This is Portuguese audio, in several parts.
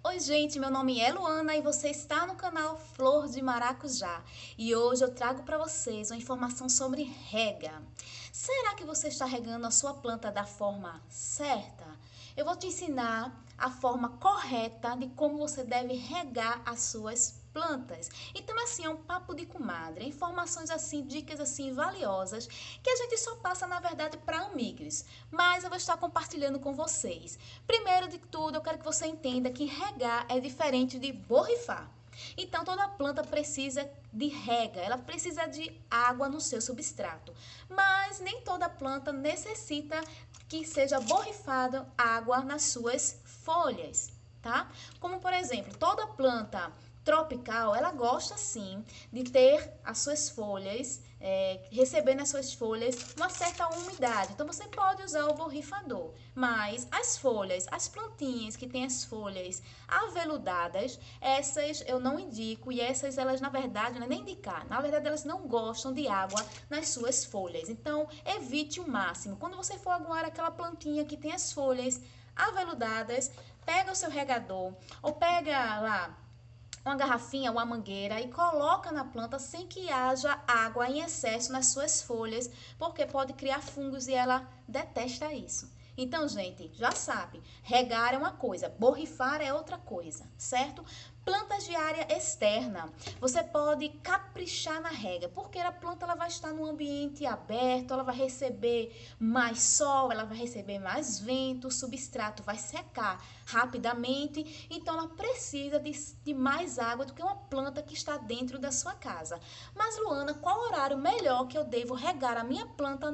Oi, gente, meu nome é Luana e você está no canal Flor de Maracujá. E hoje eu trago para vocês uma informação sobre rega. Será que você está regando a sua planta da forma certa? Eu vou te ensinar a forma correta de como você deve regar as suas plantas. Então, assim, é um papo de comadre, informações assim, dicas assim valiosas que a gente só passa, na verdade, para amigos. Mas eu vou estar compartilhando com vocês. Primeiro de tudo, eu quero que você entenda que regar é diferente de borrifar. Então, toda planta precisa de rega, ela precisa de água no seu substrato. Mas nem toda planta necessita que seja borrifada água nas suas folhas, tá? Como, por exemplo, toda planta tropical, ela gosta sim de ter as suas folhas, receber nas suas folhas uma certa umidade. Então você pode usar o borrifador, mas as folhas, as plantinhas que têm as folhas aveludadas, essas eu não indico e essas elas na verdade não é nem indicar, na verdade elas não gostam de água nas suas folhas. Então evite o máximo. Quando você for aguar aquela plantinha que tem as folhas aveludadas, pega o seu regador ou pega lá uma garrafinha, uma mangueira e coloca na planta sem que haja água em excesso nas suas folhas, porque pode criar fungos e ela detesta isso. Então, gente, já sabe, regar é uma coisa, borrifar é outra coisa, certo? Plantas de área externa, você pode caprichar na rega, porque a planta ela vai estar num ambiente aberto, ela vai receber mais sol, ela vai receber mais vento, o substrato vai secar rapidamente, então ela precisa de mais água do que uma planta que está dentro da sua casa. Mas, Luana, qual horário melhor que eu devo regar a minha planta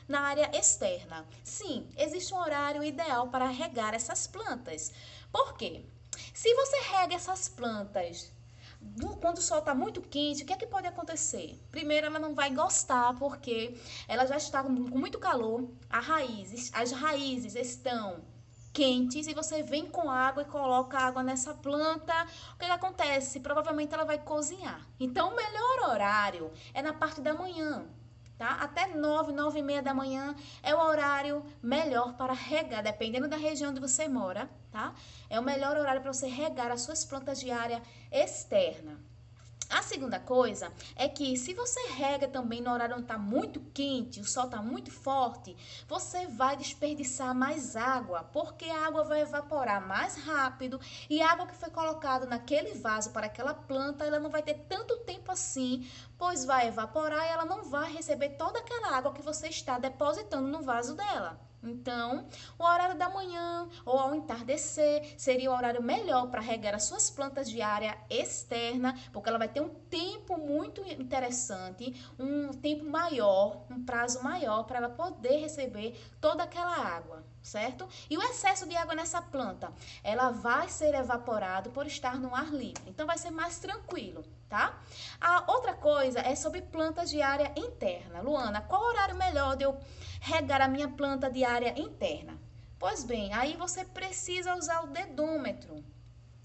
na área externa? Sim, existe um horário ideal para regar essas plantas. Por quê? Se você rega essas plantas quando o sol está muito quente, o que é que pode acontecer? Primeiro, ela não vai gostar porque ela já está com muito calor, as raízes estão quentes e você vem com água e coloca água nessa planta, o que acontece? Provavelmente ela vai cozinhar. Então, o melhor horário é na parte da manhã, tá? Até 9, 9h30 da manhã é o horário melhor para regar, dependendo da região onde você mora, tá? É o melhor horário para você regar as suas plantas de área externa. A segunda coisa é que se você rega também no horário onde está muito quente, o sol está muito forte, você vai desperdiçar mais água, porque a água vai evaporar mais rápido e a água que foi colocada naquele vaso para aquela planta, ela não vai ter tanto tempo assim, pois vai evaporar e ela não vai receber toda aquela água que você está depositando no vaso dela. Então, o horário da manhã ou ao entardecer seria o horário melhor para regar as suas plantas de área externa, porque ela vai ter um tempo muito interessante, um tempo maior, um prazo maior para ela poder receber toda aquela água, certo? E o excesso de água nessa planta, ela vai ser evaporado por estar no ar livre. Então vai ser mais tranquilo, tá? A outra coisa é sobre plantas de área interna. Luana, qual horário melhor de eu regar a minha planta de área interna? Pois bem, aí você precisa usar o dedômetro.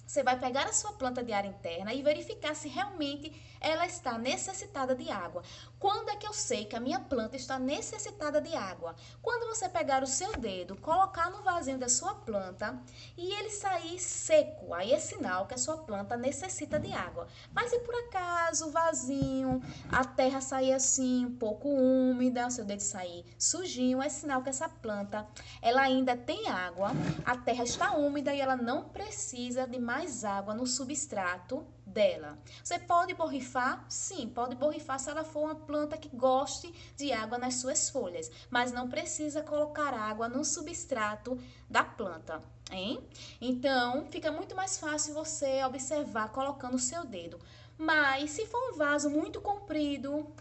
Você vai pegar a sua planta de área interna e verificar se realmente ela está necessitada de água. Quando é que eu sei que a minha planta está necessitada de água? Quando você pegar o seu dedo, colocar no vasinho da sua planta e ele sair seco, aí é sinal que a sua planta necessita de água. Mas se por acaso o vasinho, a terra sair assim um pouco úmida, o seu dedo sair sujinho, é sinal que essa planta ela ainda tem água, a terra está úmida e ela não precisa de mais água no substrato dela. Você pode borrifar? Sim, pode borrifar se ela for uma planta que goste de água nas suas folhas, mas não precisa colocar água no substrato da planta, hein? Então, fica muito mais fácil você observar colocando o seu dedo. Mas se for um vaso muito comprido,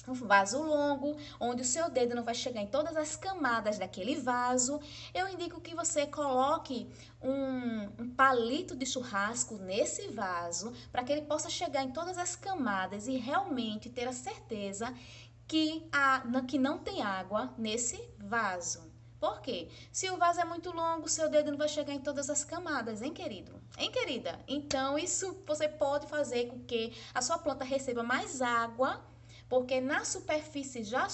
um vaso longo, onde o seu dedo não vai chegar em todas as camadas daquele vaso, eu indico que você coloque um palito de churrasco nesse vaso, para que ele possa chegar em todas as camadas e realmente ter a certeza que não tem água nesse vaso. Por quê? Se o vaso é muito longo, seu dedo não vai chegar em todas as camadas, hein, querido? Hein, querida? Então, isso você pode fazer com que a sua planta receba mais água, Porque na superfície já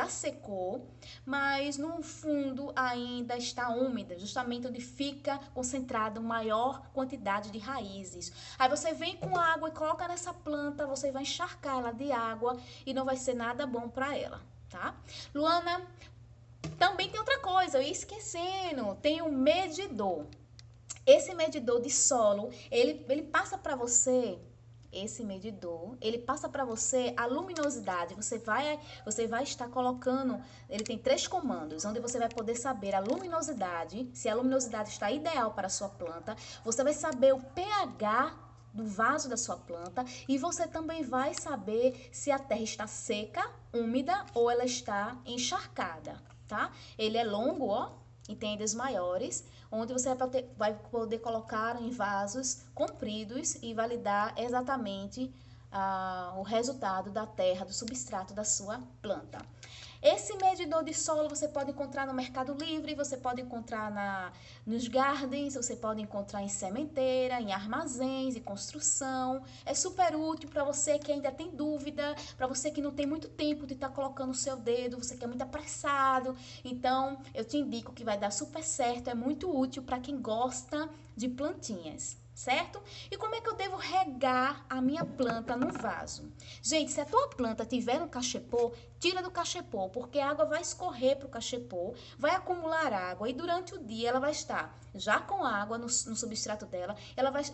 secou, mas no fundo ainda está úmida, justamente onde fica concentrada maior quantidade de raízes. Aí você vem com água e coloca nessa planta, você vai encharcar ela de água e não vai ser nada bom para ela, tá? Luana, também tem outra coisa, eu ia esquecendo, tem um medidor. Esse medidor de solo, ele passa para você, esse medidor, ele passa para você a luminosidade. Você vai estar colocando, ele tem 3 comandos, onde você vai poder saber a luminosidade, se a luminosidade está ideal para a sua planta. Você vai saber o pH do vaso da sua planta e você também vai saber se a terra está seca, úmida ou ela está encharcada, tá? Ele é longo, ó, e tem tendas maiores, onde você vai poder colocar em vasos compridos e validar exatamente o resultado da terra, do substrato da sua planta. Esse medidor de solo você pode encontrar no Mercado Livre, você pode encontrar nos gardens, você pode encontrar em sementeira, em armazéns, em construção. É super útil para você que ainda tem dúvida, para você que não tem muito tempo de estar colocando o seu dedo, você que é muito apressado. Então, eu te indico que vai dar super certo, é muito útil para quem gosta de plantinhas. Certo? E como é que eu devo regar a minha planta no vaso? Gente, se a tua planta tiver um cachepô, tira do cachepô, porque a água vai escorrer para o cachepô, vai acumular água e durante o dia ela vai estar já com água no substrato dela,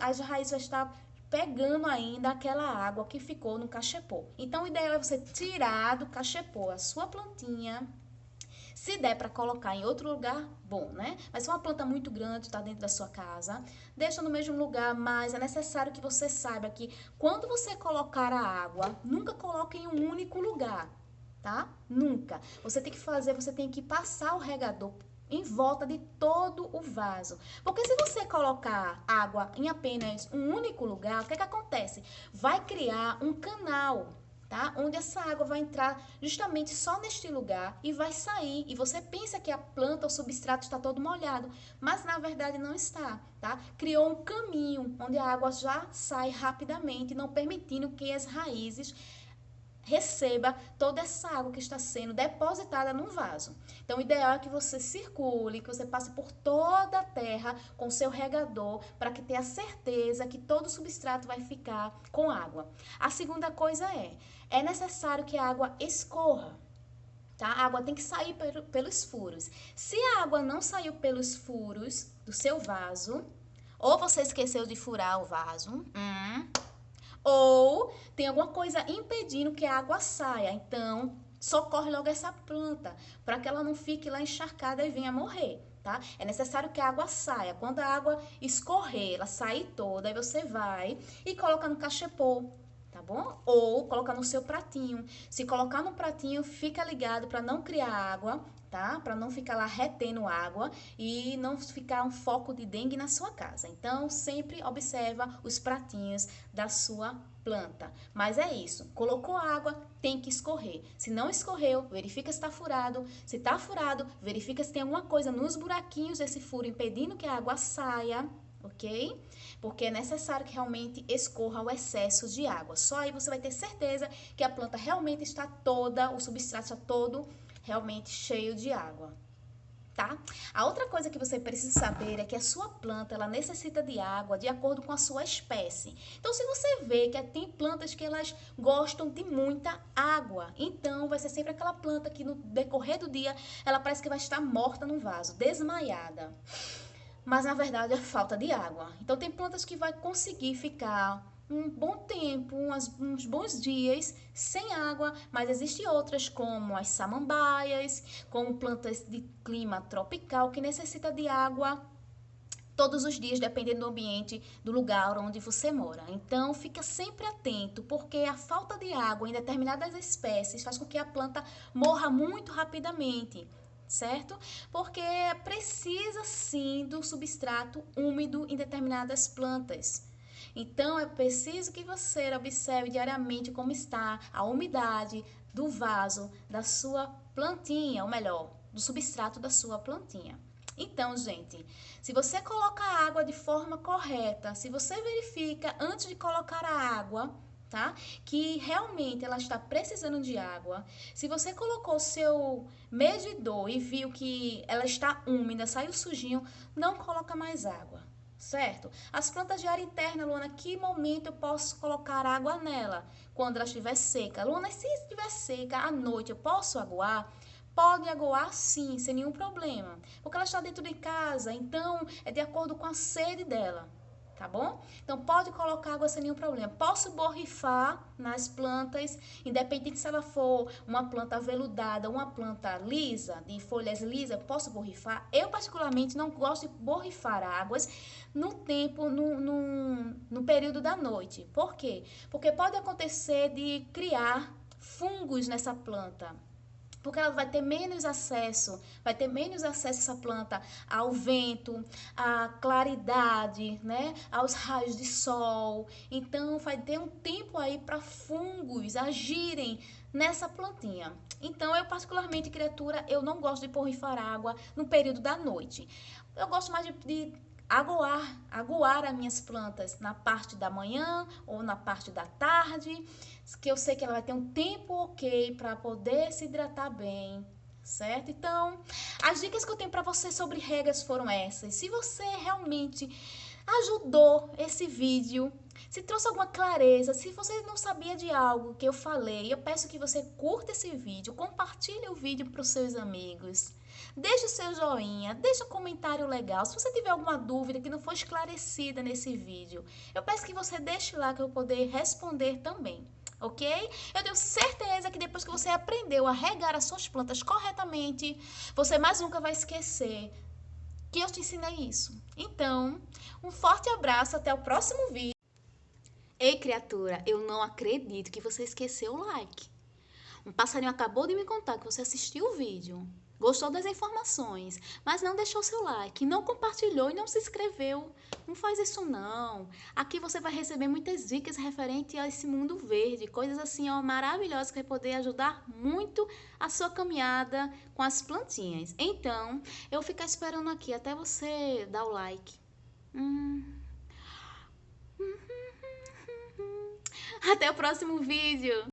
as raízes vão estar pegando ainda aquela água que ficou no cachepô. Então, o ideal é você tirar do cachepô a sua plantinha. Se der para colocar em outro lugar, bom, né? Mas se é uma planta muito grande, está dentro da sua casa, deixa no mesmo lugar, mas é necessário que você saiba que quando você colocar a água, nunca coloque em um único lugar, tá? Nunca. Você tem que passar o regador em volta de todo o vaso. Porque se você colocar água em apenas um único lugar, o que acontece? Vai criar um canal, tá? Onde essa água vai entrar justamente só neste lugar e vai sair. E você pensa que a planta, o substrato está todo molhado, mas na verdade não está, tá? Criou um caminho onde a água já sai rapidamente, não permitindo que as raízes receba toda essa água que está sendo depositada no vaso. Então, o ideal é que você circule, que você passe por toda a terra com seu regador, para que tenha certeza que todo o substrato vai ficar com água. A segunda coisa é necessário que a água escorra. Tá? A água tem que sair pelos furos. Se a água não saiu pelos furos do seu vaso, ou você esqueceu de furar o vaso, ou tem alguma coisa impedindo que a água saia. Então, socorre logo essa planta, para que ela não fique lá encharcada e venha morrer, tá? É necessário que a água saia. Quando a água escorrer, ela sair toda, aí você vai e coloca no cachepô, tá bom? Ou coloca no seu pratinho. Se colocar no pratinho, fica ligado para não criar água, tá? Para não ficar lá retendo água e não ficar um foco de dengue na sua casa. Então, sempre observa os pratinhos da sua planta. Mas é isso, colocou água, tem que escorrer. Se não escorreu, verifica se está furado. Se está furado, verifica se tem alguma coisa nos buraquinhos desse furo impedindo que a água saia, ok? Porque é necessário que realmente escorra o excesso de água. Só aí você vai ter certeza que a planta realmente está toda, o substrato está todo realmente cheio de água, tá? A outra coisa que você precisa saber é que a sua planta, ela necessita de água de acordo com a sua espécie. Então, se você vê que tem plantas que elas gostam de muita água, então vai ser sempre aquela planta que no decorrer do dia, ela parece que vai estar morta no vaso, desmaiada. Mas, na verdade, é falta de água. Então, tem plantas que vai conseguir ficar um bom tempo, uns bons dias sem água, mas existem outras como as samambaias, como plantas de clima tropical que necessita de água todos os dias, dependendo do ambiente, do lugar onde você mora. Então, fica sempre atento, porque a falta de água em determinadas espécies faz com que a planta morra muito rapidamente, certo? Porque precisa sim do substrato úmido em determinadas plantas. Então, é preciso que você observe diariamente como está a umidade do vaso da sua plantinha, ou melhor, do substrato da sua plantinha. Então, gente, se você coloca a água de forma correta, se você verifica antes de colocar a água, tá? Que realmente ela está precisando de água. Se você colocou o seu medidor e viu que ela está úmida, saiu sujinho, não coloca mais água, certo? As plantas de área interna, Luana, que momento eu posso colocar água nela? Quando ela estiver seca. Luana, se estiver seca à noite, eu posso aguar? Pode aguar sim, sem nenhum problema, porque ela está dentro de casa, então é de acordo com a sede dela, tá bom? Então pode colocar água sem nenhum problema. Posso borrifar nas plantas, independente se ela for uma planta aveludada, uma planta lisa, de folhas lisas, posso borrifar. Eu particularmente não gosto de borrifar águas no período da noite. Por quê? Porque pode acontecer de criar fungos nessa planta, porque ela vai ter menos acesso essa planta ao vento, à claridade, né, aos raios de sol. Então vai ter um tempo aí para fungos agirem nessa plantinha. Então eu particularmente, criatura, eu não gosto de borrifar água no período da noite. Eu gosto mais de aguar as minhas plantas na parte da manhã ou na parte da tarde, que eu sei que ela vai ter um tempo ok para poder se hidratar bem, certo? Então, as dicas que eu tenho para você sobre regas foram essas. Se você realmente ajudou esse vídeo, se trouxe alguma clareza, se você não sabia de algo que eu falei, eu peço que você curta esse vídeo, compartilhe o vídeo para os seus amigos. Deixe o seu joinha, deixe um comentário legal. Se você tiver alguma dúvida que não foi esclarecida nesse vídeo, eu peço que você deixe lá que eu poder responder também, ok? Eu tenho certeza que depois que você aprendeu a regar as suas plantas corretamente, você mais nunca vai esquecer que eu te ensinei isso. Então, um forte abraço, até o próximo vídeo. Ei, criatura, eu não acredito que você esqueceu o like. Um passarinho acabou de me contar que você assistiu o vídeo, gostou das informações, mas não deixou seu like, não compartilhou e não se inscreveu. Não faz isso não. Aqui você vai receber muitas dicas referentes a esse mundo verde, coisas assim ó, maravilhosas que vai poder ajudar muito a sua caminhada com as plantinhas. Então, eu vou ficar esperando aqui até você dar o like. Até o próximo vídeo!